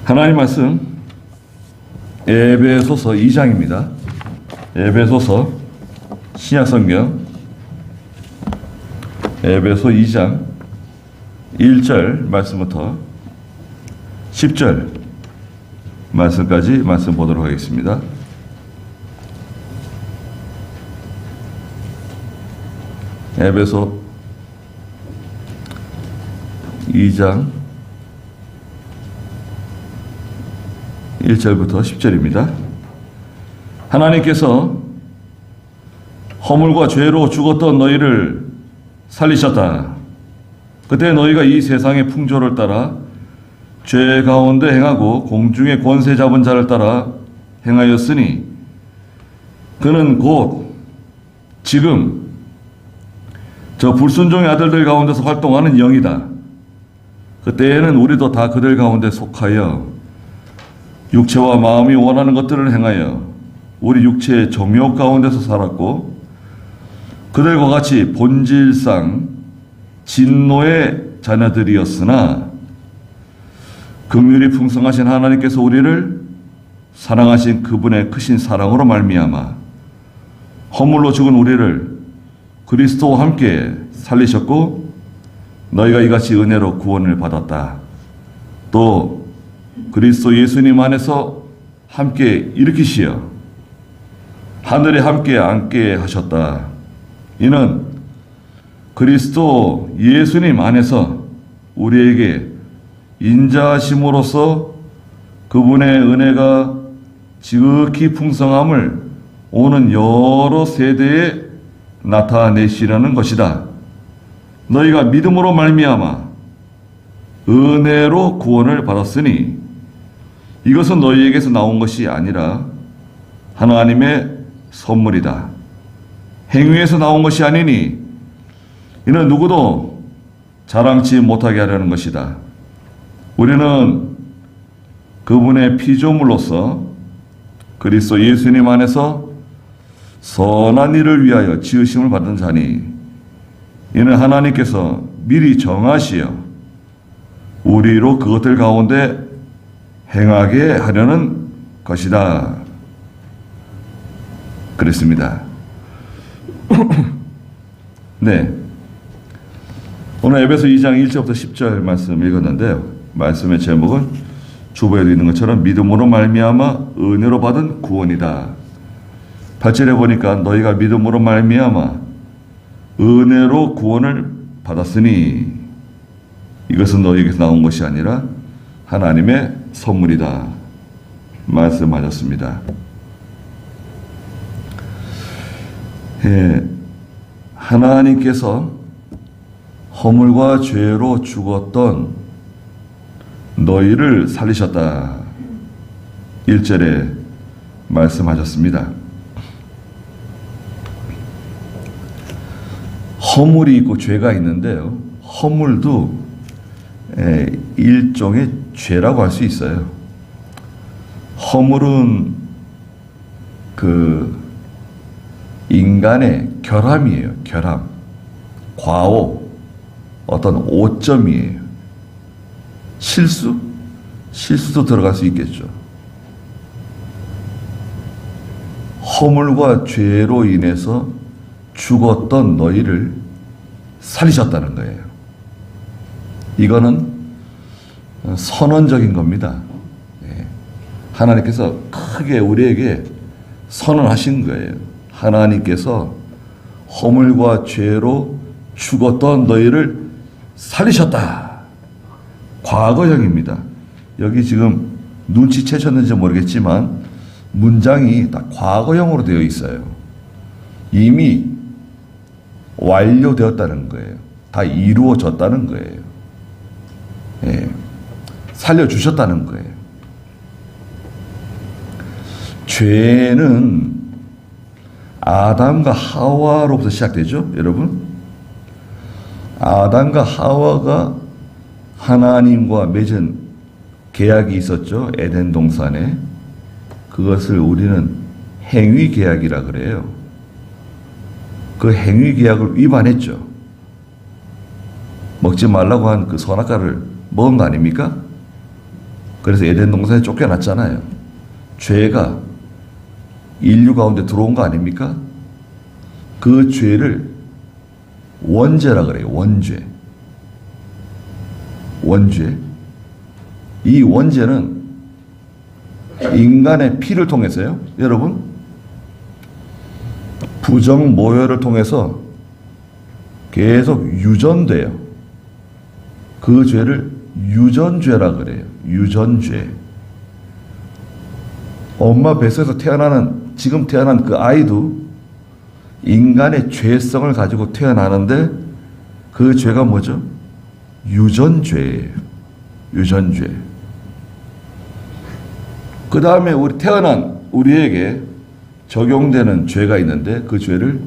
하나님 말씀 에베소서 2장입니다. 에베소서 신약성경 에베소 2장 1절 말씀부터 10절 말씀까지 말씀 보도록 하겠습니다. 에베소 2장 1절부터 10절입니다. 하나님께서 허물과 죄로 죽었던 너희를 살리셨다. 그때 너희가 이 세상의 풍조를 따라 죄 가운데 행하고 공중의 권세 잡은 자를 따라 행하였으니 그는 곧 지금 저 불순종의 아들들 가운데서 활동하는 영이다. 그때에는 우리도 다 그들 가운데 속하여 육체와 마음이 원하는 것들을 행하여 우리 육체의 정욕 가운데서 살았고 그들과 같이 본질상 진노의 자녀들이었으나 긍휼이 풍성하신 하나님께서 우리를 사랑하신 그분의 크신 사랑으로 말미암아 허물로 죽은 우리를 그리스도와 함께 살리셨고 너희가 이같이 은혜로 구원을 받았다. 또 그리스도 예수님 안에서 함께 일으키시어 하늘에 함께 앉게 하셨다. 이는 그리스도 예수님 안에서 우리에게 인자하심으로써 그분의 은혜가 지극히 풍성함을 오는 여러 세대에 나타내시려는 것이다. 너희가 믿음으로 말미암아 은혜로 구원을 받았으니 이것은 너희에게서 나온 것이 아니라 하나님의 선물이다. 행위에서 나온 것이 아니니 이는 누구도 자랑치 못하게 하려는 것이다. 우리는 그분의 피조물로서 그리스도 예수님 안에서 선한 일을 위하여 지으심을 받은 자니 이는 하나님께서 미리 정하시어 우리로 그것들 가운데 행하게 하려는 것이다. 그랬습니다. 네. 오늘 에베소 2장 1절부터 10절 말씀 읽었는데요. 말씀의 제목은 주보에도 있는 것처럼 믿음으로 말미암아 은혜로 받은 구원이다. 8절에 보니까 너희가 믿음으로 말미암아 은혜로 구원을 받았으니 이것은 너희에게서 나온 것이 아니라 하나님의 선물이다. 말씀하셨습니다. 하나님께서 허물과 죄로 죽었던 너희를 살리셨다. 1절에 말씀하셨습니다. 허물이 있고 죄가 있는데요. 허물도 일종의 죄라고 할 수 있어요. 허물은 그 인간의 결함이에요. 결함. 과오. 어떤 오점이에요. 실수? 실수도 들어갈 수 있겠죠. 허물과 죄로 인해서 죽었던 너희를 살리셨다는 거예요. 이거는 선언적인 겁니다. 하나님께서 크게 우리에게 선언하신 거예요. 하나님께서 허물과 죄로 죽었던 너희를 살리셨다. 과거형입니다. 여기 지금 눈치채셨는지 모르겠지만 문장이 다 과거형으로 되어 있어요. 이미 완료되었다는 거예요. 다 이루어졌다는 거예요. 살려주셨다는 거예요. 죄는 아담과 하와로부터 시작되죠, 여러분? 아담과 하와가 하나님과 맺은 계약이 있었죠, 에덴 동산에. 그것을 우리는 행위 계약이라 그래요. 그 행위 계약을 위반했죠. 먹지 말라고 한 그 선악과를 먹은 거 아닙니까? 그래서 에덴 동산에 쫓겨났잖아요. 죄가 인류 가운데 들어온 거 아닙니까? 그 죄를 원죄라 그래요. 원죄. 원죄. 이 원죄는 인간의 피를 통해서요. 여러분, 부정 모혈을 통해서 계속 유전돼요. 그 죄를 유전죄라 그래요. 유전죄. 엄마 뱃속에서 지금 태어난 그 아이도 인간의 죄성을 가지고 태어나는데 그 죄가 뭐죠? 유전죄예요. 유전죄. 그 다음에 태어난 우리에게 적용되는 죄가 있는데 그 죄를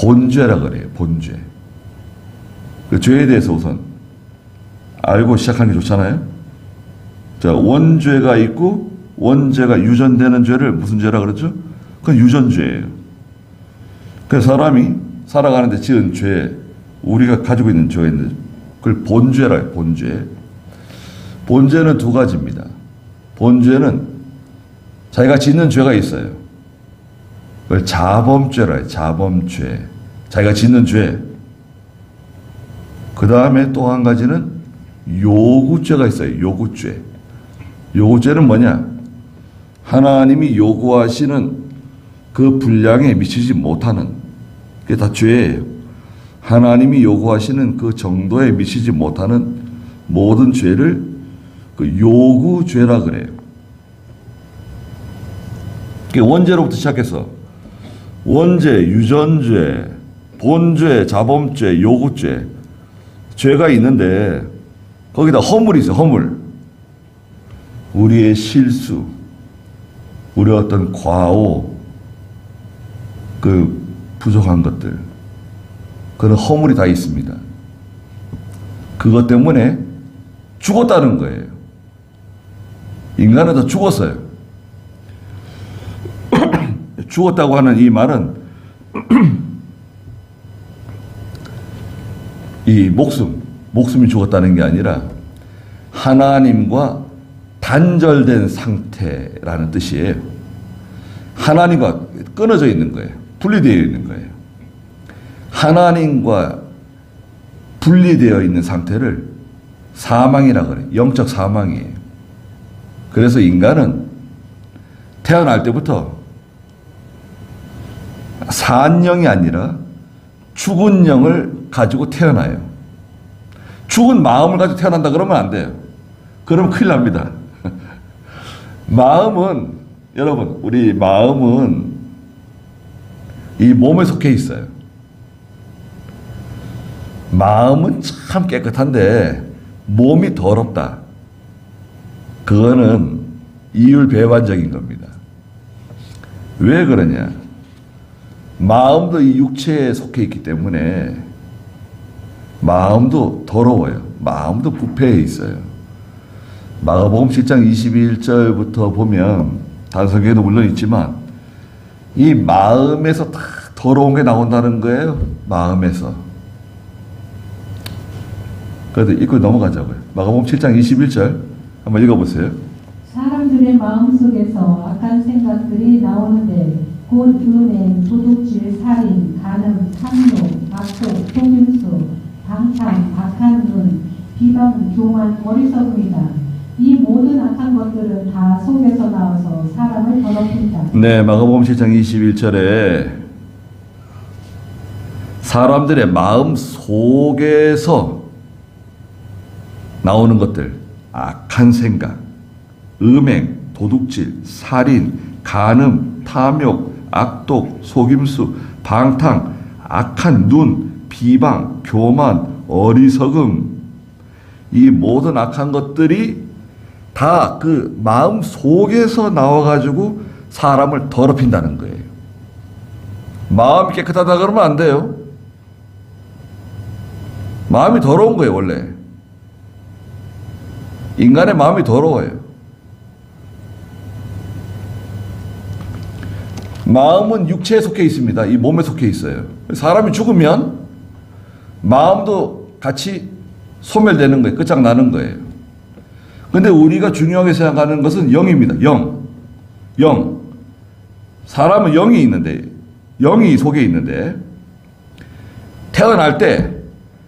본죄라 그래요. 본죄. 그 죄에 대해서 우선 알고 시작하는 게 좋잖아요. 자, 원죄가 있고 원죄가 유전되는 죄를 무슨 죄라 그러죠? 그건 유전죄예요. 그래서 사람이 살아가는데 지은 죄, 우리가 가지고 있는 죄가 있는데 그걸 본죄라 해요. 본죄. 본죄는 두 가지입니다. 본죄는 자기가 짓는 죄가 있어요. 그걸 자범죄라 해요. 자범죄. 자기가 짓는 죄. 그 다음에 또 한 가지는 요구죄가 있어요. 요구죄. 요구죄는 뭐냐? 하나님이 요구하시는 그 분량에 미치지 못하는, 그게 다 죄예요. 하나님이 요구하시는 그 정도에 미치지 못하는 모든 죄를 그 요구죄라 그래요. 원죄로부터 시작해서 원죄, 유전죄, 본죄, 자범죄, 요구죄, 죄가 있는데 거기다 허물이 있어요. 허물. 우리의 실수, 우리의 어떤 과오, 그 부족한 것들, 그런 허물이 다 있습니다. 그것 때문에 죽었다는 거예요. 인간은 다 죽었어요. 죽었다고 하는 이 말은 이 목숨이 죽었다는 게 아니라 하나님과 단절된 상태라는 뜻이에요. 하나님과 끊어져 있는 거예요. 분리되어 있는 거예요. 하나님과 분리되어 있는 상태를 사망이라고 그래요. 영적 사망이에요. 그래서 인간은 태어날 때부터 산 영이 아니라 죽은 영을 가지고 태어나요. 죽은 마음을 가지고 태어난다 그러면 안 돼요. 그러면 큰일 납니다. 마음은, 여러분, 우리 마음은 이 몸에 속해 있어요. 마음은 참 깨끗한데 몸이 더럽다. 그거는 이율배반적인 겁니다. 왜 그러냐? 마음도 이 육체에 속해 있기 때문에 마음도 더러워요. 마음도 부패해 있어요. 마가복음 7장 21절부터 보면 다른 성경에도 물론 있지만 이 마음에서 다 더러운 게 나온다는 거예요. 마음에서. 그래도 읽고 넘어가자고요. 마가복음 7장 21절 한번 읽어보세요. 사람들의 마음속에서 악한 생각들이 나오는데 곧 음행, 도둑질, 살인, 간음, 탐욕, 악독, 속임수, 방탕, 악한 눈, 비방, 교만, 어리석음이다. 이 모든 악한 것들은 다 속에서 나와서 사람을 더럽힌다. 네, 마가복음 7장 21절에 사람들의 마음 속에서 나오는 것들, 악한 생각, 음행, 도둑질, 살인, 간음, 탐욕, 악독, 속임수, 방탕, 악한 눈, 비방, 교만, 어리석음, 이 모든 악한 것들이 다 그 마음 속에서 나와가지고 사람을 더럽힌다는 거예요. 마음이 깨끗하다 그러면 안 돼요. 마음이 더러운 거예요, 원래. 인간의 마음이 더러워요. 마음은 육체에 속해 있습니다. 이 몸에 속해 있어요. 사람이 죽으면 마음도 같이 소멸되는 거예요. 끝장나는 거예요. 근데 우리가 중요하게 생각하는 것은 영입니다. 영. 사람은 영이 있는데, 영이 속에 있는데, 태어날 때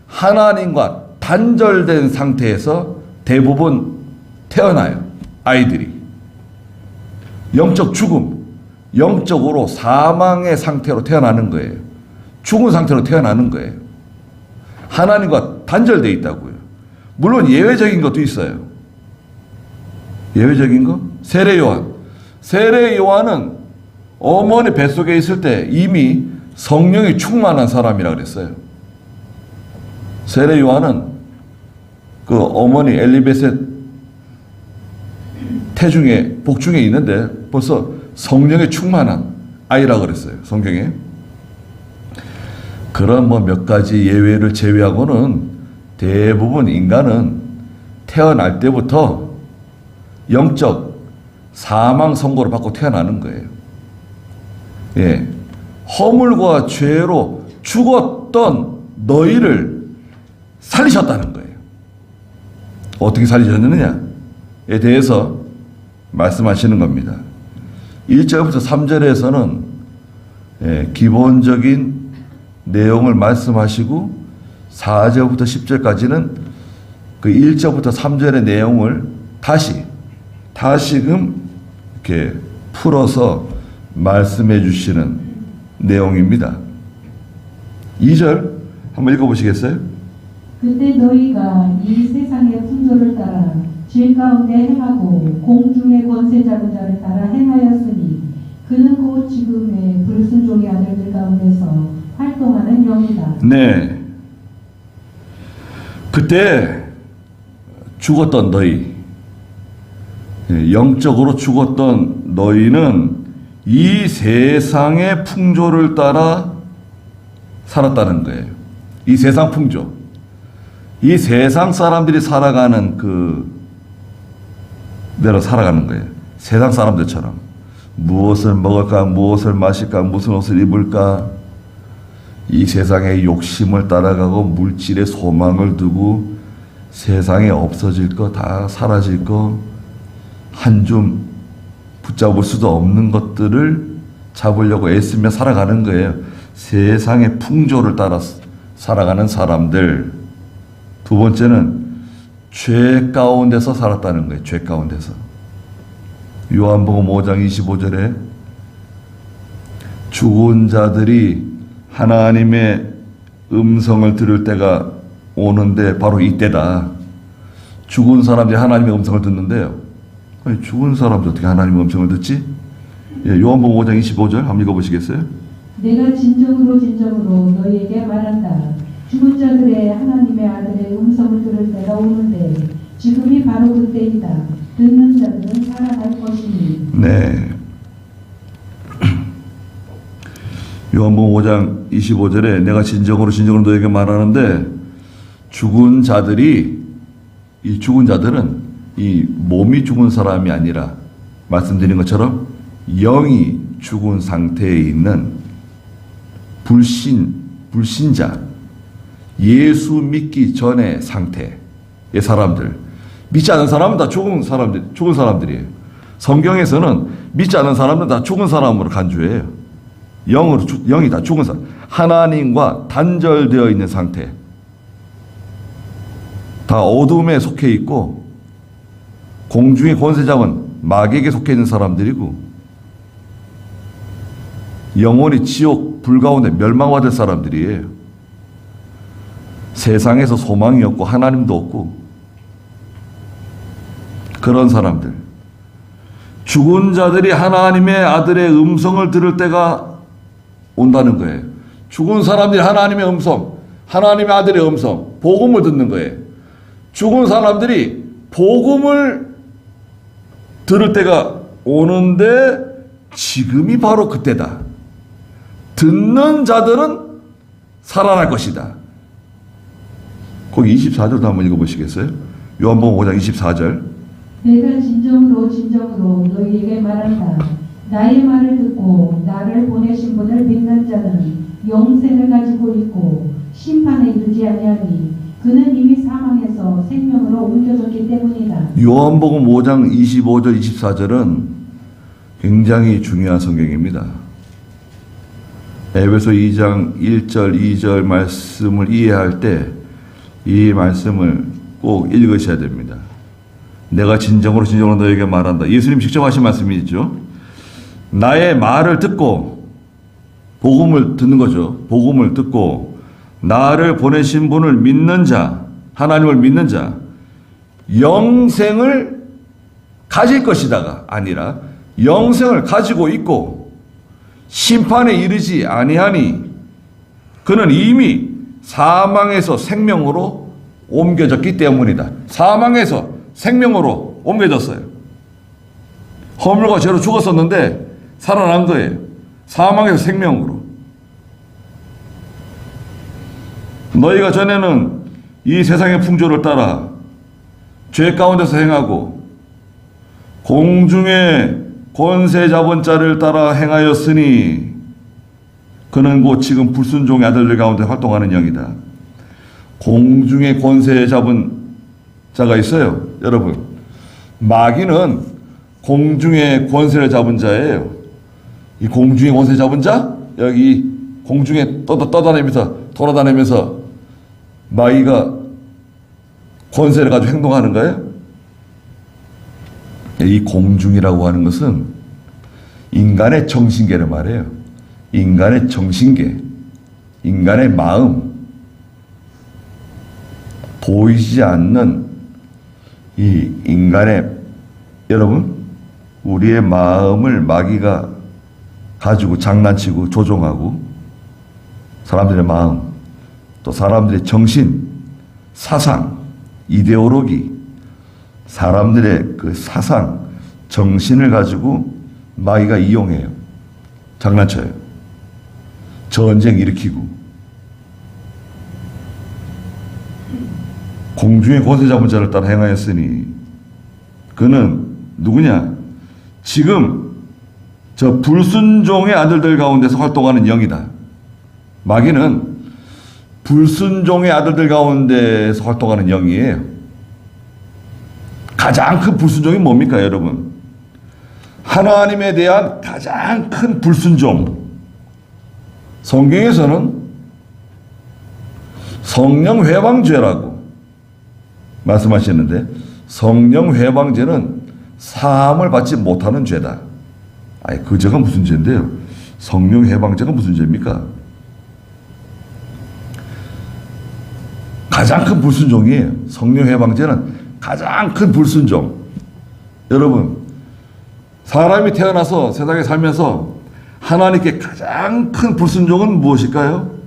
하나님과 단절된 상태에서 대부분 태어나요. 아이들이. 영적 죽음, 영적으로 사망의 상태로 태어나는 거예요. 죽은 상태로 태어나는 거예요. 하나님과 단절되어 있다고요. 물론 예외적인 것도 있어요. 예외적인 거? 세례 요한. 세례 요한은 어머니 뱃속에 있을 때 이미 성령이 충만한 사람이라 그랬어요. 세례 요한은 그 어머니 엘리베셋 태중에 복중에 있는데 벌써 성령에 충만한 아이라 그랬어요. 성경에. 그런 뭐 몇 가지 예외를 제외하고는 대부분 인간은 태어날 때부터 영적 사망 선고를 받고 태어나는 거예요. 예. 허물과 죄로 죽었던 너희를 살리셨다는 거예요. 어떻게 살리셨느냐에 대해서 말씀하시는 겁니다. 1절부터 3절에서는 기본적인 내용을 말씀하시고 4절부터 10절까지는 그 1절부터 3절의 내용을 다시금 이렇게 풀어서 말씀해 주시는 내용입니다. 2절 한번 읽어보시겠어요? 그때 너희가 이 세상의 풍조를 따라 죄 가운데 행하고 공중의 권세 잡은 자를 따라 행하였으니 그는 곧 지금의 불순종의 아들들 가운데서 활동하는 영이다. 네. 그때 죽었던 너희, 영적으로 죽었던 너희는 이 세상의 풍조를 따라 살았다는 거예요. 이 세상 풍조. 이 세상 사람들이 살아가는 대로 살아가는 거예요. 세상 사람들처럼. 무엇을 먹을까, 무엇을 마실까, 무슨 옷을 입을까. 이 세상의 욕심을 따라가고 물질의 소망을 두고 세상에 없어질 거 다 사라질 거 한 줌 붙잡을 수도 없는 것들을 잡으려고 애쓰며 살아가는 거예요. 세상의 풍조를 따라 살아가는 사람들. 두 번째는 죄 가운데서 살았다는 거예요. 죄 가운데서. 요한복음 5장 25절에 죽은 자들이 하나님의 음성을 들을 때가 오는데 바로 이때다. 죽은 사람들이 하나님의 음성을 듣는데요. 아니, 죽은 사람들 어떻게 하나님의 음성을 듣지? 요한복음 5장 25절 한번 읽어보시겠어요? 내가 진정으로 너희에게 말한다. 죽은 자들의 하나님의 아들의 음성을 들을 때가 오는데 지금이 바로 그때이다. 듣는 자들은 살아날 것이니. 네. 요한복음 5장 25절에 내가 진정으로 너에게 말하는데 죽은 자들이 이 죽은 자들은 이 몸이 죽은 사람이 아니라 말씀드린 것처럼 영이 죽은 상태에 있는 불신자 예수 믿기 전의 상태의 사람들. 믿지 않은 사람은 다 죽은 사람들이에요. 성경에서는 믿지 않은 사람은 다 죽은 사람으로 간주해요. 영이 다 죽은 사람. 하나님과 단절되어 있는 상태. 다 어둠에 속해 있고 공중의 권세 잡은 마귀에게 속해 있는 사람들이고 영원히 지옥 불 가운데 멸망받을 사람들이에요. 세상에서 소망이 없고 하나님도 없고 그런 사람들. 죽은 자들이 하나님의 아들의 음성을 들을 때가 온다는 거예요. 죽은 사람들이 하나님의 음성, 하나님의 아들의 음성, 복음을 듣는 거예요. 죽은 사람들이 복음을 들을 때가 오는데 지금이 바로 그때다. 듣는 자들은 살아날 것이다. 거기 24절도 한번 읽어보시겠어요? 요한복음 5장 24절. 내가 진정으로 너희에게 말한다. 나의 말을 듣고 나를 보내신 분을 믿는 자는 영생을 가지고 있고 심판에 이르지 아니하니 그는 이미 사망해서 생명으로 옮겨졌기 때문이다. 요한복음 5장 25절 24절은 굉장히 중요한 성경입니다. 에베소 2장 1절 2절 말씀을 이해할 때 이 말씀을 꼭 읽으셔야 됩니다. 내가 진정으로 너에게 말한다. 예수님 직접 하신 말씀이죠. 나의 말을 듣고 복음을 듣는 거죠. 복음을 듣고 나를 보내신 분을 믿는 자, 하나님을 믿는 자, 영생을 가질 것이다가 아니라 영생을 가지고 있고 심판에 이르지 아니하니 그는 이미 사망에서 생명으로 옮겨졌기 때문이다. 사망에서 생명으로 옮겨졌어요. 허물과 죄로 죽었었는데 살아난 거예요. 사망에서 생명으로. 너희가 전에는 이 세상의 풍조를 따라 죄 가운데서 행하고 공중의 권세 잡은 자를 따라 행하였으니 그는 곧 지금 불순종의 아들들 가운데 활동하는 영이다. 공중의 권세 잡은 자가 있어요. 여러분, 마귀는 공중의 권세를 잡은 자예요. 이 공중의 권세 잡은 자, 여기 공중에 떠다니면서 돌아다니면서 마귀가 권세를 가지고 행동하는 거예요. 이 공중이라고 하는 것은 인간의 정신계를 말해요. 인간의 정신계, 인간의 마음, 보이지 않는 이 인간의, 여러분, 우리의 마음을 마귀가 가지고 장난치고 조종하고 사람들의 마음, 또 사람들의 정신, 사상, 이데올로기, 사람들의 그 사상, 정신을 가지고 마귀가 이용해요. 장난쳐요. 전쟁 일으키고 공중의 권세 잡은 자를 따라 행하였으니 그는 누구냐? 지금 저 불순종의 아들들 가운데서 활동하는 영이다. 마귀는 불순종의 아들들 가운데서 활동하는 영이에요. 가장 큰 불순종이 뭡니까, 여러분? 하나님에 대한 가장 큰 불순종. 성경에서는 성령 회방죄라고 말씀하시는데, 성령 회방죄는 사함을 받지 못하는 죄다. 아니, 그 죄가 무슨 죄인데요? 성령 회방죄가 무슨 죄입니까? 가장 큰 불순종이에요. 성령 회방죄는 가장 큰 불순종. 여러분, 사람이 태어나서 세상에 살면서 하나님께 가장 큰 불순종은 무엇일까요?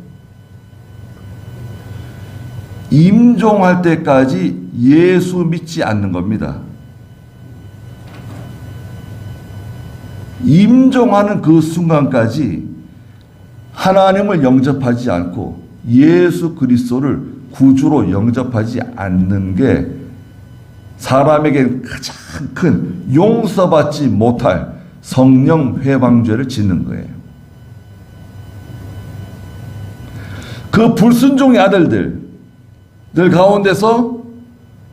임종할 때까지 예수 믿지 않는 겁니다. 임종하는 그 순간까지 하나님을 영접하지 않고 예수 그리스도를 구주로 영접하지 않는 게 사람에게 가장 큰 용서받지 못할 성령 회방죄를 짓는 거예요. 그 불순종의 아들들 가운데서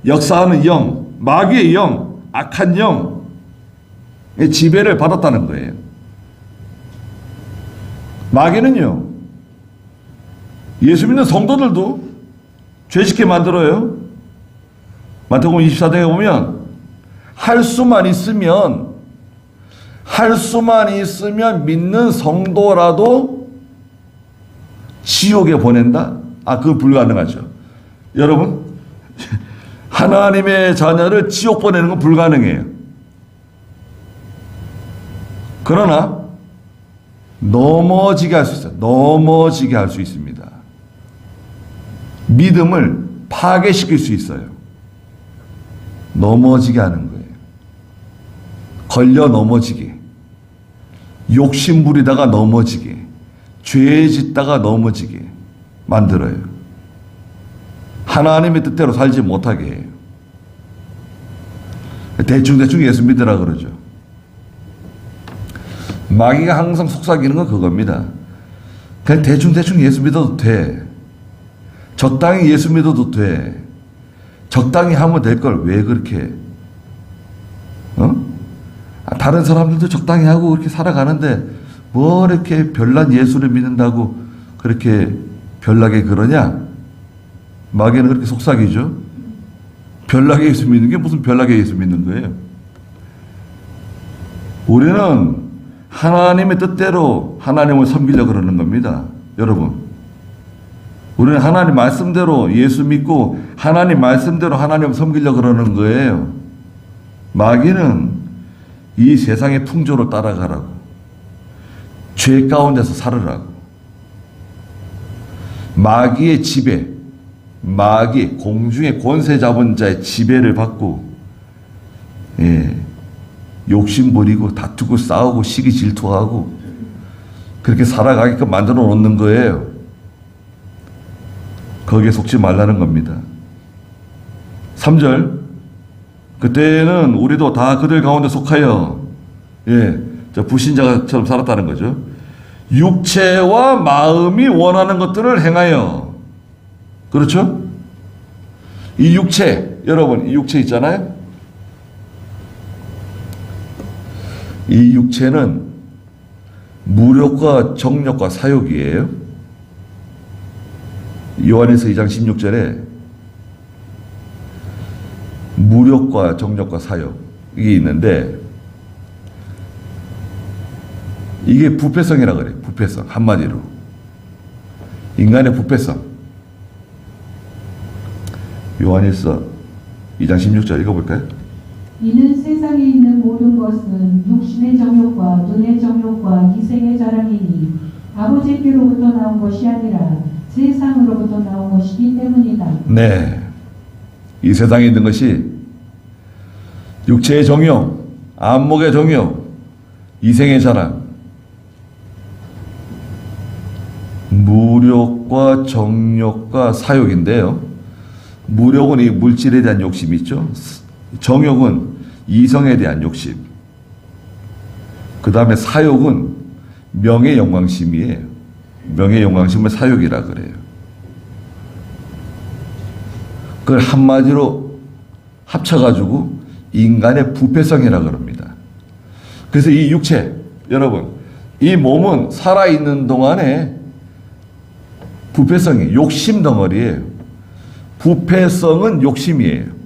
역사하는 영, 마귀의 영, 악한 영의 지배를 받았다는 거예요. 마귀는요, 예수 믿는 성도들도 죄짓게 만들어요. 마태복음 24장에 보면 할 수만 있으면 믿는 성도라도 지옥에 보낸다? 아, 그건 불가능하죠. 여러분, 하나님의 자녀를 지옥 보내는 건 불가능해요. 그러나 넘어지게 할 수 있어요. 넘어지게 할 수 있습니다. 믿음을 파괴시킬 수 있어요. 넘어지게 하는 거예요. 걸려 넘어지게, 욕심 부리다가 넘어지게, 죄 짓다가 넘어지게 만들어요. 하나님의 뜻대로 살지 못하게 해요. 대충 예수 믿으라 그러죠. 마귀가 항상 속삭이는 건 그겁니다. 그냥 대충 예수 믿어도 돼. 적당히 예수 믿어도 돼. 적당히 하면 될 걸 왜 그렇게 다른 사람들도 적당히 하고 그렇게 살아가는데 뭐 이렇게 별난 예수를 믿는다고 그렇게 별나게 그러냐? 마귀는 그렇게 속삭이죠. 별나게 예수 믿는 게 무슨 별나게 예수 믿는 거예요? 우리는 하나님의 뜻대로 하나님을 섬기려고 그러는 겁니다. 여러분, 우리는 하나님 말씀대로 예수 믿고 하나님 말씀대로 하나님을 섬기려고 그러는 거예요. 마귀는 이 세상의 풍조로 따라가라고, 죄 가운데서 살으라고, 마귀의 지배, 마귀, 공중의 권세 잡은 자의 지배를 받고, 욕심 부리고 다투고 싸우고 시기 질투하고 그렇게 살아가게끔 만들어 놓는 거예요. 거기에 속지 말라는 겁니다. 3절, 그때는 우리도 다 그들 가운데 속하여 불신자처럼 살았다는 거죠. 육체와 마음이 원하는 것들을 행하여. 그렇죠? 이 육체, 여러분 이 육체 있잖아요. 이 육체는 무력과 정력과 사욕이에요. 요한일서 2장 16절에 무력과 정력과 사욕 이게 있는데 이게 부패성이라 그래요. 부패성 한마디로 인간의 부패성. 요한일서 2장 16절 읽어볼까요? 이는 세상에 있는 모든 것은 육신의 정욕과 눈의 정욕과 기생의 자랑이니 아버지께로부터 나온 것이 아니라 세상으로부터 나온 것이기 때문이다. 네, 이 세상에 있는 것이 육체의 정욕, 안목의 정욕, 이생의 자랑, 무력과 정욕과 사욕인데요. 무력은 이 물질에 대한 욕심이 있죠. 정욕은 이성에 대한 욕심. 그 다음에 사욕은 명예 영광심이에요. 명예 영광심을 사욕이라 그래요. 그걸 한마디로 합쳐가지고 인간의 부패성이라 그럽니다. 그래서 이 육체, 여러분, 이 몸은 살아있는 동안에 부패성이 욕심 덩어리예요. 부패성은 욕심이에요.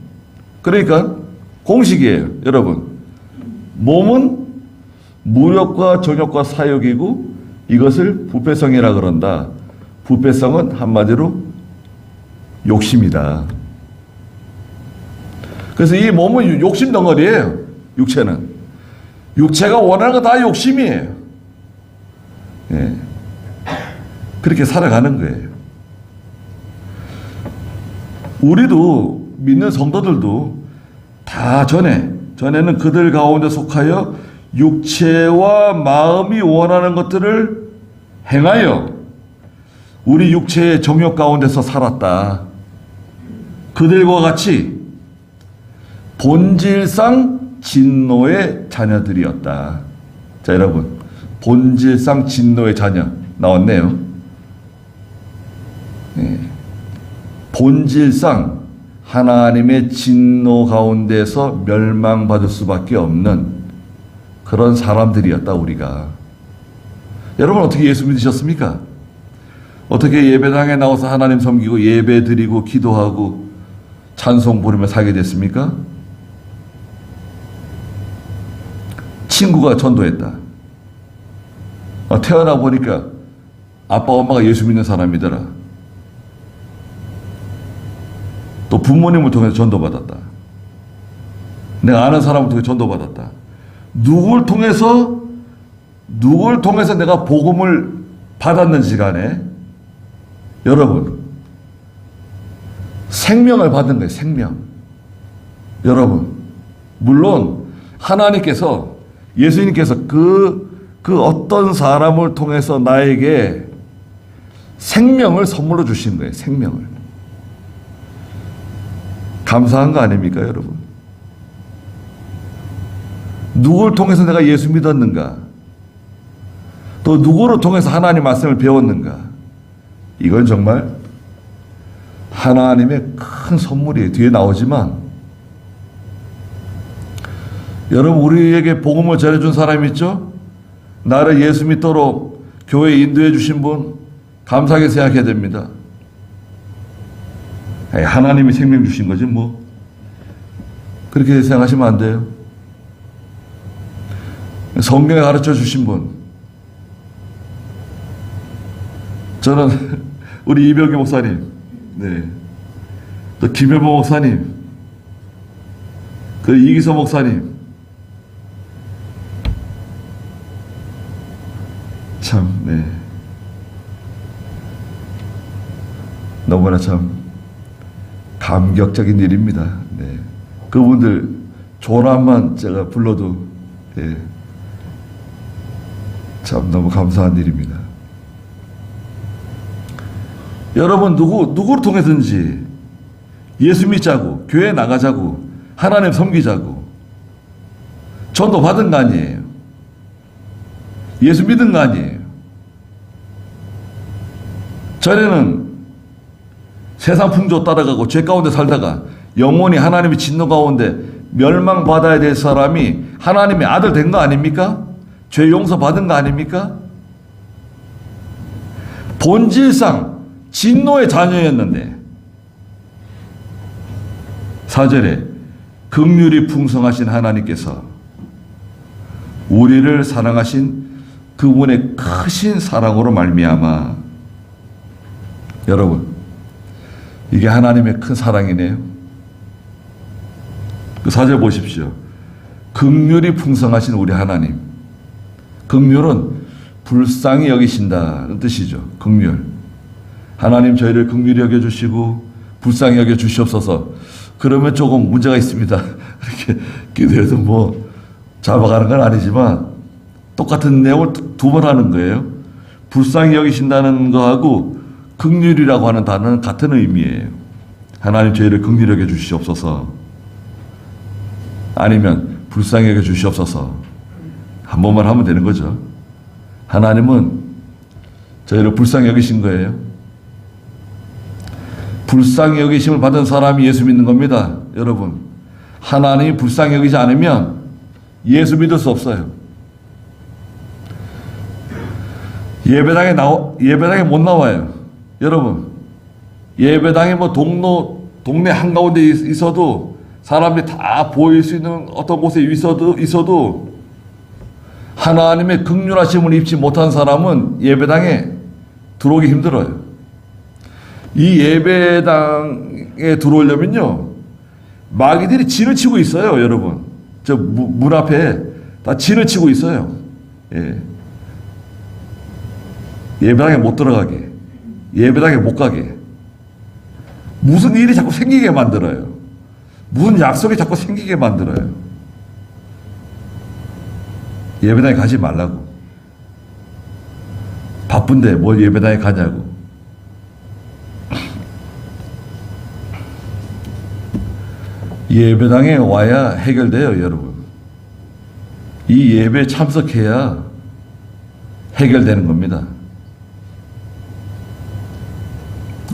그러니까 공식이에요. 여러분, 몸은 무력과 정욕과 사욕이고 이것을 부패성이라 그런다. 부패성은 한마디로 욕심이다. 그래서 이 몸은 욕심 덩어리예요. 육체는. 육체가 원하는 거 다 욕심이에요. 예. 그렇게 살아가는 거예요. 우리도 믿는 성도들도 다 전에는 그들 가운데 속하여 육체와 마음이 원하는 것들을 행하여 우리 육체의 정욕 가운데서 살았다. 그들과 같이 본질상 진노의 자녀들이었다. 자, 여러분, 본질상 진노의 자녀 나왔네요. 네. 본질상 하나님의 진노 가운데서 멸망받을 수밖에 없는 그런 사람들이었다, 우리가. 여러분, 어떻게 예수 믿으셨습니까? 어떻게 예배당에 나와서 하나님 섬기고 예배 드리고 기도하고 찬송 부르며 살게 됐습니까? 친구가 전도했다. 태어나 보니까 아빠 엄마가 예수 믿는 사람이더라. 또 부모님을 통해서 전도받았다. 내가 아는 사람을 통해 전도받았다. 누굴 통해서 내가 복음을 받았는지 간에 여러분 생명을 받은 거예요. 생명. 여러분, 물론 하나님께서, 예수님께서 그 어떤 사람을 통해서 나에게 생명을 선물로 주신 거예요. 생명을. 감사한 거 아닙니까, 여러분? 누구를 통해서 내가 예수 믿었는가? 또 누구를 통해서 하나님 말씀을 배웠는가? 이건 정말 하나님의 큰 선물이 뒤에 나오지만, 여러분, 우리에게 복음을 전해준 사람이 있죠? 나를 예수 믿도록 교회 인도해 주신 분 감사하게 생각해야 됩니다. 하나님이 생명 주신 거지 뭐. 그렇게 생각하시면 안 돼요. 성경에 가르쳐 주신 분. 저는 우리 이병기 목사님, 네, 또 김현모 목사님, 그 이기서 목사님, 참, 네, 너무나 참 감격적인 일입니다. 네, 그분들 조남만 제가 불러도, 네, 참 너무 감사한 일입니다. 여러분, 누구를 통해서든지 예수 믿자고, 교회 나가자고, 하나님 섬기자고, 전도 받은 거 아니에요. 예수 믿은 거 아니에요. 전에는 세상 풍조 따라가고 죄 가운데 살다가 영원히 하나님의 진노 가운데 멸망받아야 될 사람이 하나님의 아들 된 거 아닙니까? 죄 용서 받은 거 아닙니까? 본질상 진노의 자녀였는데 4절에 긍휼이 풍성하신 하나님께서 우리를 사랑하신 그분의 크신 사랑으로 말미암아, 여러분, 이게 하나님의 큰 사랑이네요. 그 4절 보십시오. 긍휼이 풍성하신 우리 하나님. 긍휼은 불쌍히 여기신다는 뜻이죠. 긍휼. 하나님 저희를 긍휼히 여겨주시고 불쌍히 여겨주시옵소서. 그러면 조금 문제가 있습니다. 이렇게 기도해서 뭐 잡아가는 건 아니지만 똑같은 내용을 두 번 하는 거예요. 불쌍히 여기신다는 거하고 긍휼이라고 하는 단어는 같은 의미예요. 하나님 저희를 긍휼히 여겨주시옵소서. 아니면 불쌍히 여겨주시옵소서. 한 번만 하면 되는 거죠. 하나님은 저희를 불쌍히 여기신 거예요. 불쌍히 여기심을 받은 사람이 예수 믿는 겁니다. 여러분, 하나님이 불쌍히 여기지 않으면 예수 믿을 수 없어요. 예배당에 못 나와요. 여러분, 예배당에 뭐 동네 한가운데 있어도 사람들이 다 보일 수 있는 어떤 곳에 있어도 하나님의 긍휼하심을 입지 못한 사람은 예배당에 들어오기 힘들어요. 이 예배당에 들어오려면요, 마귀들이 진을 치고 있어요. 여러분, 저 문 앞에 다 진을 치고 있어요. 예. 예배당에 못 들어가게, 예배당에 못 가게, 무슨 일이 자꾸 생기게 만들어요. 무슨 약속이 자꾸 생기게 만들어요. 예배당에 가지 말라고. 바쁜데 뭘 예배당에 가냐고. 예배당에 와야 해결돼요, 여러분. 이 예배에 참석해야 해결되는 겁니다.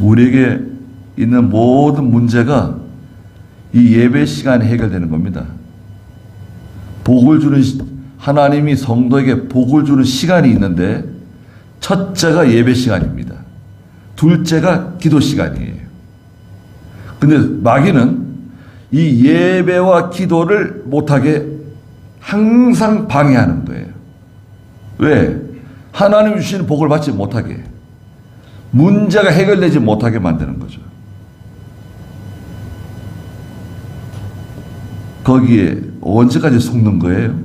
우리에게 있는 모든 문제가 이 예배 시간에 해결되는 겁니다. 복을 주는, 하나님이 성도에게 복을 주는 시간이 있는데, 첫째가 예배 시간입니다. 둘째가 기도 시간이에요. 근데 마귀는 이 예배와 기도를 못하게 항상 방해하는 거예요. 왜? 하나님 주시는 복을 받지 못하게, 문제가 해결되지 못하게 만드는 거죠. 거기에 언제까지 속는 거예요?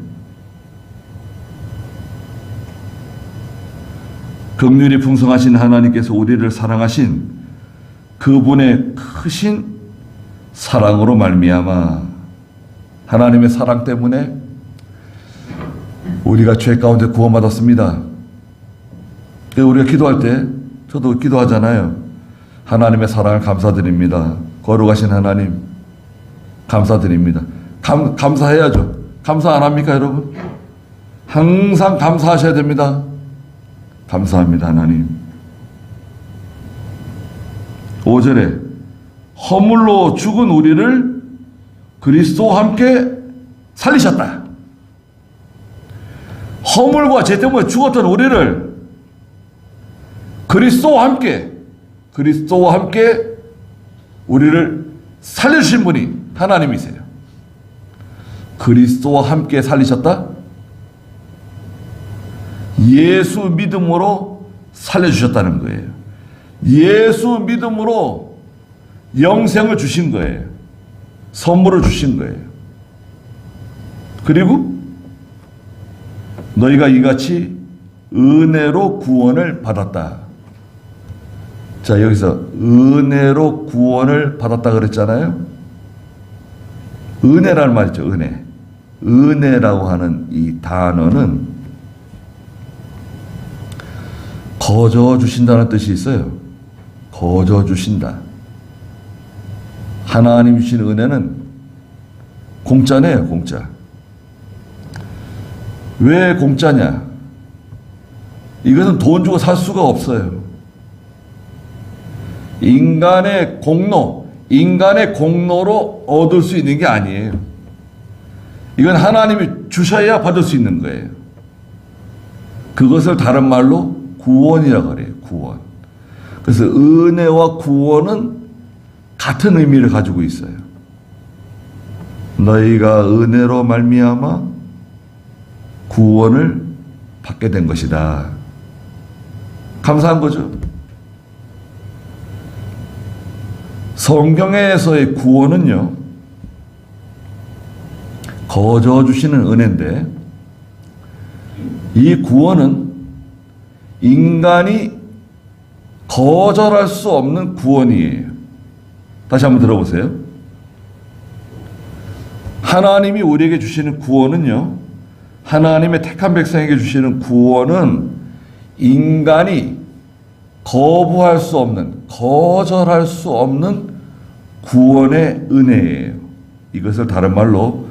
긍휼이 풍성하신 하나님께서 우리를 사랑하신 그분의 크신 사랑으로 말미암아, 하나님의 사랑 때문에 우리가 죄 가운데 구원받았습니다. 우리가 기도할 때, 저도 기도하잖아요. 하나님의 사랑을 감사드립니다. 거룩하신 하나님 감사드립니다. 감사해야죠. 감사 안 합니까, 여러분? 항상 감사하셔야 됩니다. 감사합니다, 하나님. 5절에 허물로 죽은 우리를 그리스도와 함께 살리셨다. 허물과 죄 때문에 죽었던 우리를 그리스도와 함께 우리를 살려주신 분이 하나님이세요. 그리스도와 함께 살리셨다? 예수 믿음으로 살려주셨다는 거예요. 예수 믿음으로 영생을 주신 거예요. 선물을 주신 거예요. 그리고 너희가 이같이 은혜로 구원을 받았다. 자, 여기서 은혜로 구원을 받았다 그랬잖아요. 은혜라는 말이죠. 은혜. 은혜라고 하는 이 단어는 거저 주신다는 뜻이 있어요. 거저 주신다. 하나님 주신 은혜는 공짜네요. 공짜. 왜 공짜냐? 이것은 돈 주고 살 수가 없어요. 인간의 공로로 얻을 수 있는 게 아니에요. 이건 하나님이 주셔야 받을 수 있는 거예요. 그것을 다른 말로 구원이라고 그래요. 구원. 그래서 은혜와 구원은 같은 의미를 가지고 있어요. 너희가 은혜로 말미암아 구원을 받게 된 것이다. 감사한 거죠. 성경에서의 구원은요, 거저 주시는 은혜인데, 이 구원은 인간이 거절할 수 없는 구원이에요. 다시 한번 들어보세요. 하나님이 우리에게 주시는 구원은요, 하나님의 택한 백성에게 주시는 구원은 인간이 거부할 수 없는, 거절할 수 없는 구원의 은혜예요. 이것을 다른 말로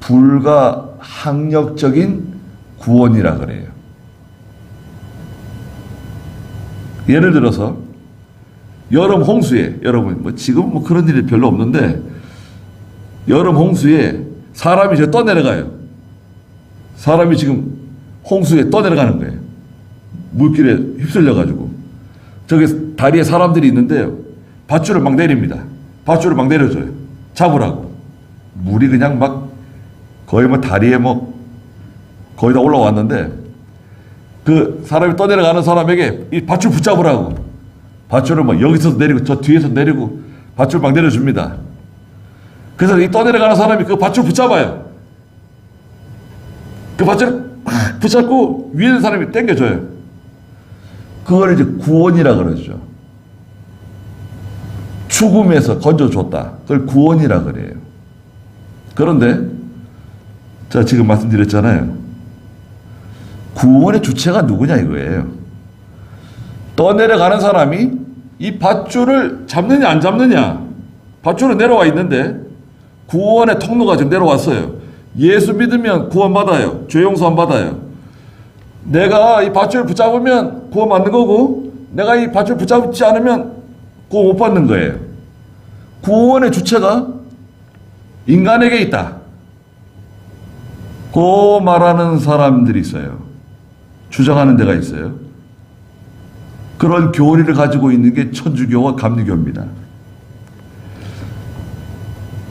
불가항력적인 구원이라 그래요. 예를 들어서 여름 홍수에, 여러분 지금 뭐 그런 일이 별로 없는데, 여름 홍수에 사람이 이제 떠내려가요. 사람이 지금 홍수에 떠내려가는 거예요. 물길에 휩쓸려 가지고 저기 다리에 사람들이 있는데요, 밧줄을 막 내립니다. 밧줄을 막 내려줘요. 잡으라고. 물이 그냥 막 거의 뭐 다리에 뭐 거의 다 올라왔는데, 그 사람이 떠내려가는 사람에게 이 밧줄 붙잡으라고. 밧줄을 막 여기서 내리고 저 뒤에서 내리고 밧줄 막 내려줍니다. 그래서 이 떠내려가는 사람이 그 밧줄 붙잡아요. 그 밧줄을 붙잡고 위에 있는 사람이 당겨줘요. 그걸 이제 구원이라 그러죠. 죽음에서 건져줬다. 그걸 구원이라 그래요. 그런데 제가 지금 말씀드렸잖아요. 구원의 주체가 누구냐 이거예요. 떠내려가는 사람이 이 밧줄을 잡느냐 안 잡느냐. 밧줄은 내려와 있는데 구원의 통로가 지금 내려왔어요. 예수 믿으면 구원받아요. 죄 용서함 받아요. 내가 이 밧줄을 붙잡으면 구원 받는 거고, 내가 이 밧줄 붙잡지 않으면 구원 못 받는 거예요. 구원의 주체가 인간에게 있다. 그 말하는 사람들이 있어요. 주장하는 데가 있어요. 그런 교리를 가지고 있는 게 천주교와 감리교입니다.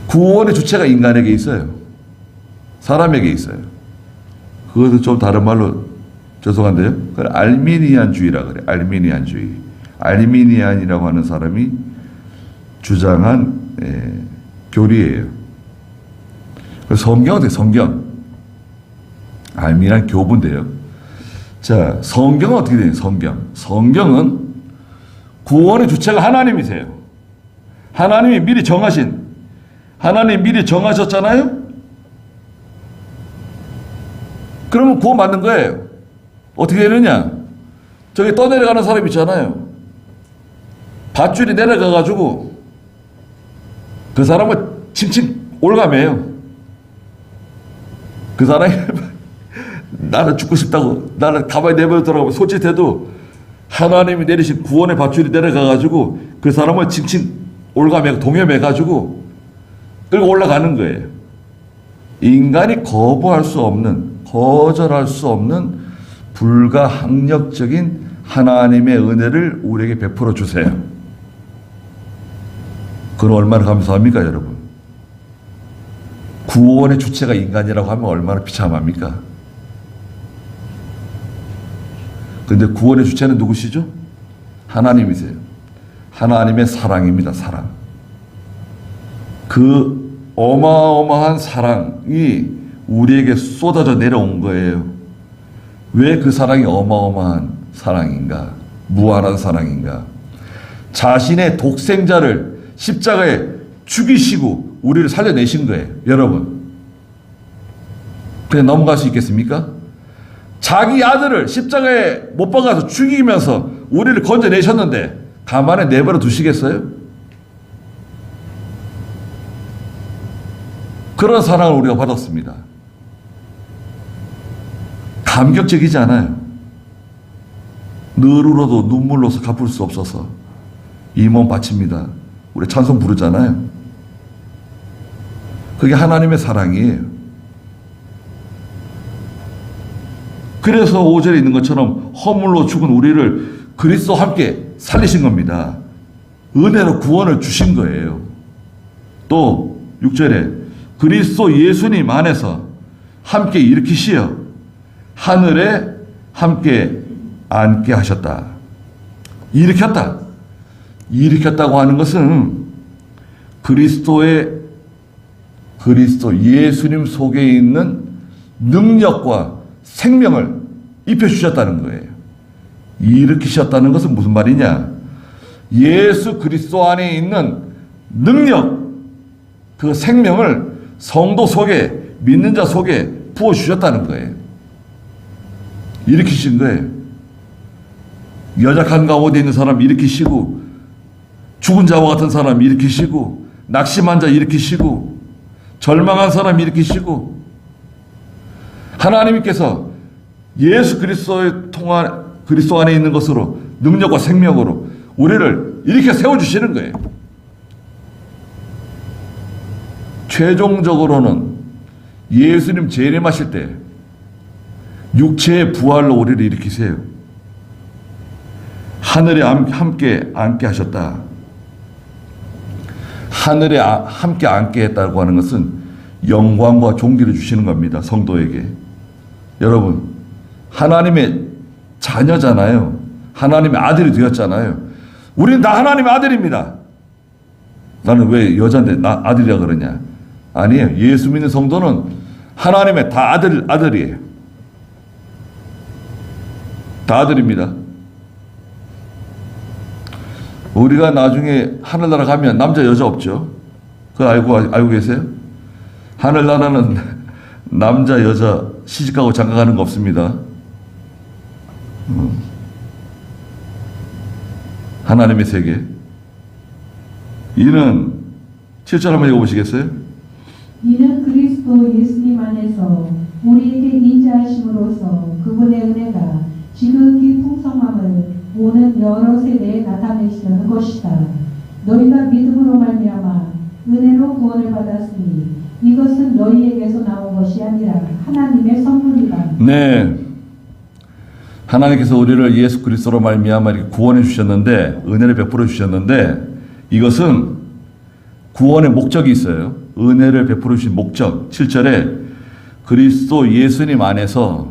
구원의 주체가 인간에게 있어요. 사람에게 있어요. 그것은 좀 다른 말로 죄송한데요. 그걸 알미니안주의라 그래요. 알미니안주의. 알미니안이라고 하는 사람이 주장한 교리예요. 성경은 어떻게 성경? 알미니안 교부인데요. 자, 성경은 어떻게 돼요? 성경은 구원의 주체가 하나님이세요. 하나님이 미리 정하셨잖아요? 그러면 구원 받는 거예요. 어떻게 되느냐? 저기 떠내려가는 사람 있잖아요. 밧줄이 내려가가지고 그 사람을 칭칭 올가매요. 그 사람이 나는 죽고 싶다고, 나는 가만히 내버려두라고 소짓해도 하나님이 내리신 구원의 밧줄이 내려가가지고 그 사람을 칭칭 동요매가지고 끌고 올라가는 거예요. 인간이 거부할 수 없는, 거절할 수 없는 불가항력적인 하나님의 은혜를 우리에게 베풀어 주세요. 그건 얼마나 감사합니까, 여러분? 구원의 주체가 인간이라고 하면 얼마나 비참합니까? 그런데 구원의 주체는 누구시죠? 하나님이세요. 하나님의 사랑입니다, 사랑. 그 어마어마한 사랑이 우리에게 쏟아져 내려온 거예요. 왜 그 사랑이 어마어마한 사랑인가? 무한한 사랑인가? 자신의 독생자를 십자가에 죽이시고 우리를 살려내신 거예요. 여러분, 그냥 넘어갈 수 있겠습니까? 자기 아들을 십자가에 못 박아서 죽이면서 우리를 건져내셨는데 가만히 내버려 두시겠어요? 그런 사랑을 우리가 받았습니다. 감격적이지 않아요? 늘으로도 눈물로서 갚을 수 없어서 이 몸 바칩니다. 우리 찬송 부르잖아요. 그게 하나님의 사랑이에요. 그래서 5절에 있는 것처럼 허물로 죽은 우리를 그리스도와 함께 살리신 겁니다. 은혜로 구원을 주신 거예요. 또 6절에 그리스도 예수님 안에서 함께 일으키시어 하늘에 함께 앉게 하셨다. 일으켰다. 일으켰다고 하는 것은 그리스도 예수님 속에 있는 능력과 생명을 입혀주셨다는 거예요. 일으키셨다는 것은 무슨 말이냐? 예수 그리스도 안에 있는 능력, 그 생명을 성도 속에, 믿는 자 속에 부어주셨다는 거예요. 일으키신 거예요. 연약한 가운데 있는 사람 일으키시고, 죽은 자와 같은 사람 일으키시고, 낙심한 자 일으키시고, 절망한 사람 일으키시고, 하나님께서 예수 그리스도 안에 있는 것으로 능력과 생명으로 우리를 일으켜 세워주시는 거예요. 최종적으로는 예수님 재림하실 때 육체의 부활로 우리를 일으키세요. 하늘에 함께 앉게 하셨다. 하늘에 함께 앉게 했다고 하는 것은 영광과 존귀를 주시는 겁니다. 성도에게. 여러분, 하나님의 자녀잖아요. 하나님의 아들이 되었잖아요. 우리는 다 하나님의 아들입니다. 나는 왜 여자인데 나 아들이라 그러냐? 아니에요. 예수 믿는 성도는 하나님의 다 아들이에요. 다 아들입니다. 우리가 나중에 하늘나라 가면 남자 여자 없죠? 그거 알고 계세요? 하늘나라는 남자 여자 시집가고 장가가는 거 없습니다. 하나님의 세계. 이는 7절 한번 읽어보시겠어요? 이는 그리스도 예수님 안에서 우리에게 인자하심으로써 그분의 은혜가 지극히 풍성함을 오는 여러 세대에 나타내시려는 것이다. 너희가 믿음으로 말미암아 은혜로 구원을 받았으니 이것은 너희에게서 나온 것이 아니라 하나님의 선물이다. 네, 하나님께서 우리를 예수 그리스도로 말미암아 이렇게 구원해 주셨는데, 은혜를 베풀어 주셨는데, 이것은 구원의 목적이 있어요. 은혜를 베풀어 주신 목적. 7절에 그리스도 예수님 안에서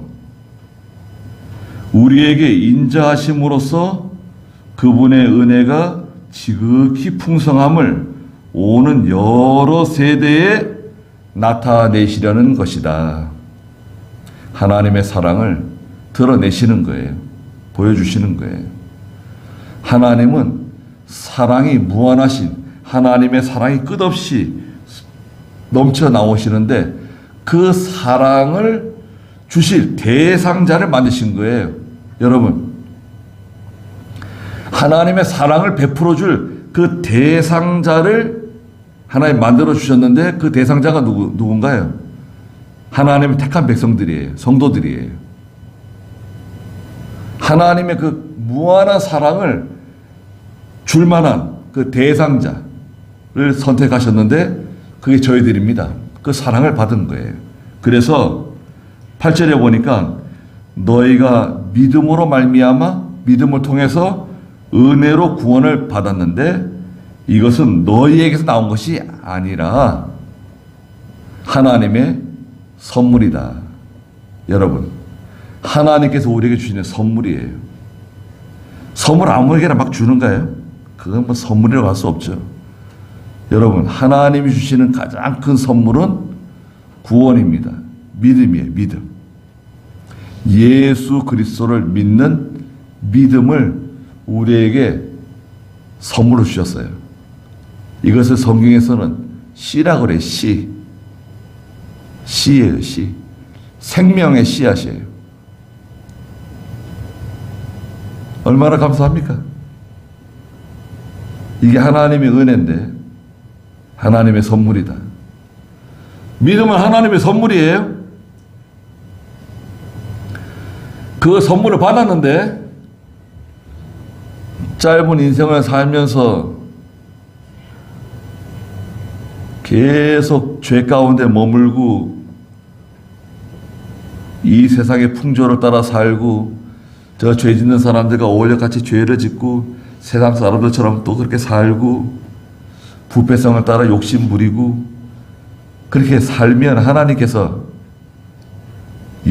우리에게 인자하심으로써 그분의 은혜가 지극히 풍성함을 오는 여러 세대에 나타내시려는 것이다. 하나님의 사랑을 드러내시는 거예요. 보여주시는 거예요. 하나님은 사랑이 무한하신, 하나님의 사랑이 끝없이 넘쳐 나오시는데 그 사랑을 주실 대상자를 만드신 거예요. 여러분, 하나님의 사랑을 베풀어 줄 그 대상자를 하나님 만들어 주셨는데, 그 대상자가 누군가요? 하나님의 택한 백성들이에요. 성도들이에요. 하나님의 그 무한한 사랑을 줄 만한 그 대상자, 선택하셨는데 그게 저희들입니다. 그 사랑을 받은 거예요. 그래서 8절에 보니까 너희가 믿음으로 말미암아 믿음을 통해서 은혜로 구원을 받았는데 이것은 너희에게서 나온 것이 아니라 하나님의 선물이다. 여러분, 하나님께서 우리에게 주시는 선물이에요. 선물 아무에게나 막 주는 거예요? 그건 뭐 선물이라고 할 수 없죠. 여러분, 하나님이 주시는 가장 큰 선물은 구원입니다. 믿음이에요. 믿음. 예수 그리스도를 믿는 믿음을 우리에게 선물로 주셨어요. 이것을 성경에서는 씨라고 그래요. 씨. 씨예요. 씨. 생명의 씨앗이에요. 얼마나 감사합니까? 이게 하나님의 은혜인데 하나님의 선물이다. 믿음은 하나님의 선물이에요. 그 선물을 받았는데 짧은 인생을 살면서 계속 죄 가운데 머물고 이 세상의 풍조를 따라 살고 저 죄 짓는 사람들과 어울려 같이 죄를 짓고 세상 사람들처럼 또 그렇게 살고 부패성을 따라 욕심 부리고 그렇게 살면 하나님께서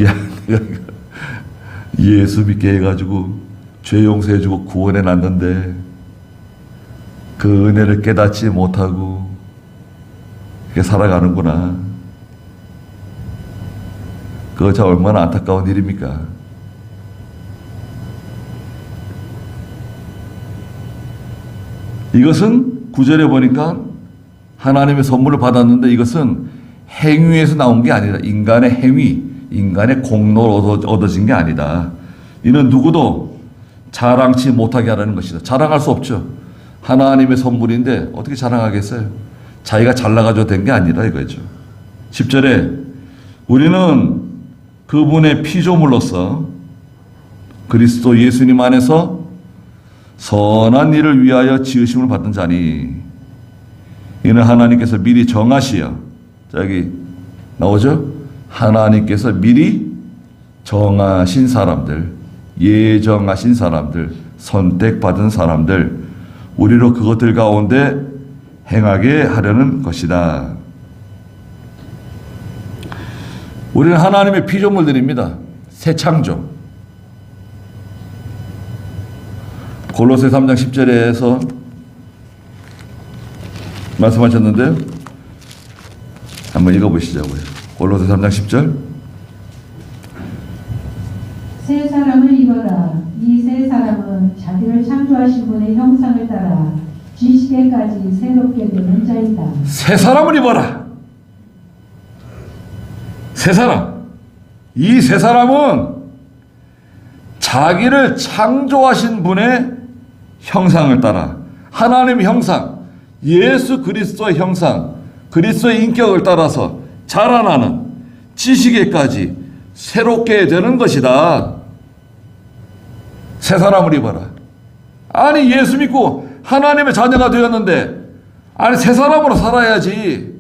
야, 예수 믿게 해가지고 죄 용서해주고 구원해 놨는데 그 은혜를 깨닫지 못하고 이렇게 살아가는구나. 그거 참 얼마나 안타까운 일입니까? 이것은 9절에 보니까 하나님의 선물을 받았는데 이것은 행위에서 나온 게 아니라 인간의 행위, 인간의 공로로 얻어진 게 아니다. 이는 누구도 자랑치 못하게 하라는 것이다. 자랑할 수 없죠. 하나님의 선물인데 어떻게 자랑하겠어요? 자기가 잘나가지고 된 게 아니라 이거죠. 10절에 우리는 그분의 피조물로서 그리스도 예수님 안에서 선한 일을 위하여 지으심을 받은 자니 이는 하나님께서 미리 정하시어 여기 나오죠? 하나님께서 미리 정하신 사람들, 예정하신 사람들, 선택받은 사람들 우리로 그것들 가운데 행하게 하려는 것이다. 우리는 하나님의 피조물들입니다. 새 창조. 골로새 3장 10절에서 말씀하셨는데요. 한번 읽어보시자고요. 골로새 3장 10절. 새 사람을 입어라. 이 새 사람은 자기를 창조하신 분의 형상을 따라 지식에까지 새롭게 되는 자이다. 새 사람을 입어라. 새 사람. 이 새 사람은 자기를 창조하신 분의 형상을 따라 하나님의 형상, 예수 그리스도의 형상, 그리스도의 인격을 따라서 자라나는 지식에까지 새롭게 되는 것이다. 새 사람을 입어라. 아니 예수 믿고 하나님의 자녀가 되었는데 아니 새 사람으로 살아야지.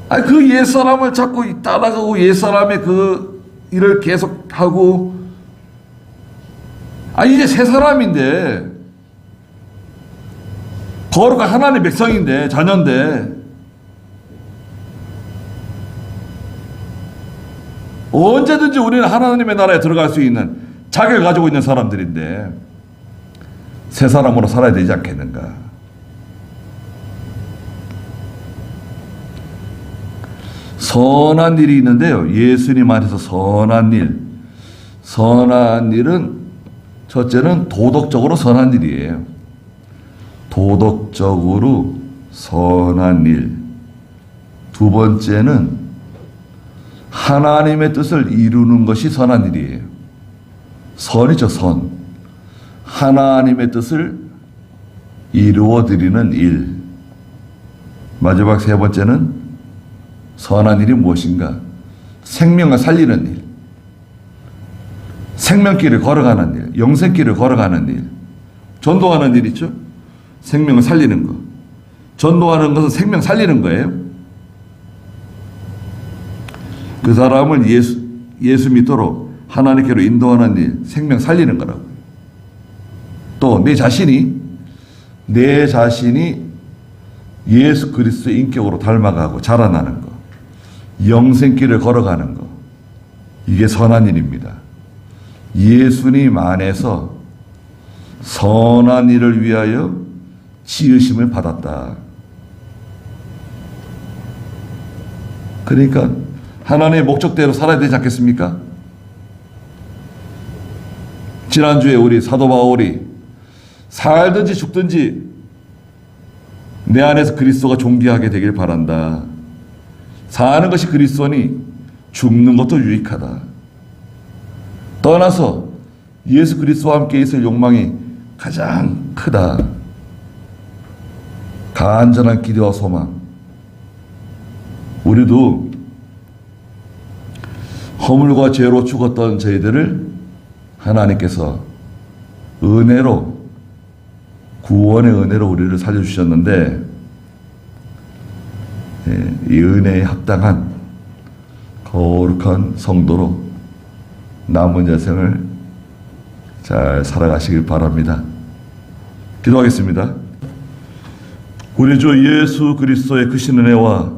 아니 그 옛 사람을 자꾸 따라가고 옛 사람의 그 일을 계속하고 이제 새 사람인데 거룩한 하나님의 백성인데 자녀인데 언제든지 우리는 하나님의 나라에 들어갈 수 있는 자격을 가지고 있는 사람들인데 새 사람으로 살아야 되지 않겠는가. 선한 일이 있는데요. 예수님 안에서 선한 일. 선한 일은 첫째는 도덕적으로 선한 일이에요. 도덕적으로 선한 일. 두 번째는 하나님의 뜻을 이루는 것이 선한 일이에요. 선이죠, 선. 하나님의 뜻을 이루어드리는 일. 마지막 세 번째는 선한 일이 무엇인가? 생명을 살리는 일. 생명길을 걸어가는 일. 영생길을 걸어가는 일. 전도하는 일 있죠? 생명을 살리는 것. 전도하는 것은 생명 살리는 거예요. 그 사람을 예수 믿도록 하나님께로 인도하는 일, 생명 살리는 거라고. 또 내 자신이 예수 그리스도의 인격으로 닮아가고 자라나는 거, 영생길을 걸어가는 거, 이게 선한 일입니다. 예수님 안에서 선한 일을 위하여 지으심을 받았다. 그러니까 하나님의 목적대로 살아야 되지 않겠습니까? 지난주에 우리 사도 바울이 살든지 죽든지 내 안에서 그리스도가 존귀하게 되길 바란다. 사는 것이 그리스도니 죽는 것도 유익하다. 떠나서 예수 그리스도와 함께 있을 욕망이 가장 크다. 간절한 기대와 소망. 우리도 허물과 죄로 죽었던 저희들을 하나님께서 은혜로, 구원의 은혜로 우리를 살려주셨는데, 이 은혜에 합당한 거룩한 성도로 남은 여생을 잘 살아가시길 바랍니다. 기도하겠습니다. 우리 주 예수 그리스도의 크신 은혜와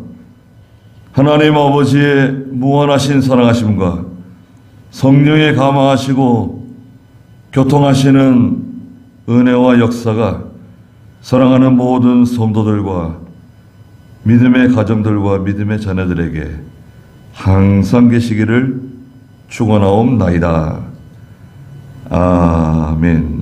하나님 아버지의 무한하신 사랑하심과 성령의 감화하시고 교통하시는 은혜와 역사가 사랑하는 모든 성도들과 믿음의 가정들과 믿음의 자녀들에게 항상 계시기를 축원하옵나이다. 아멘.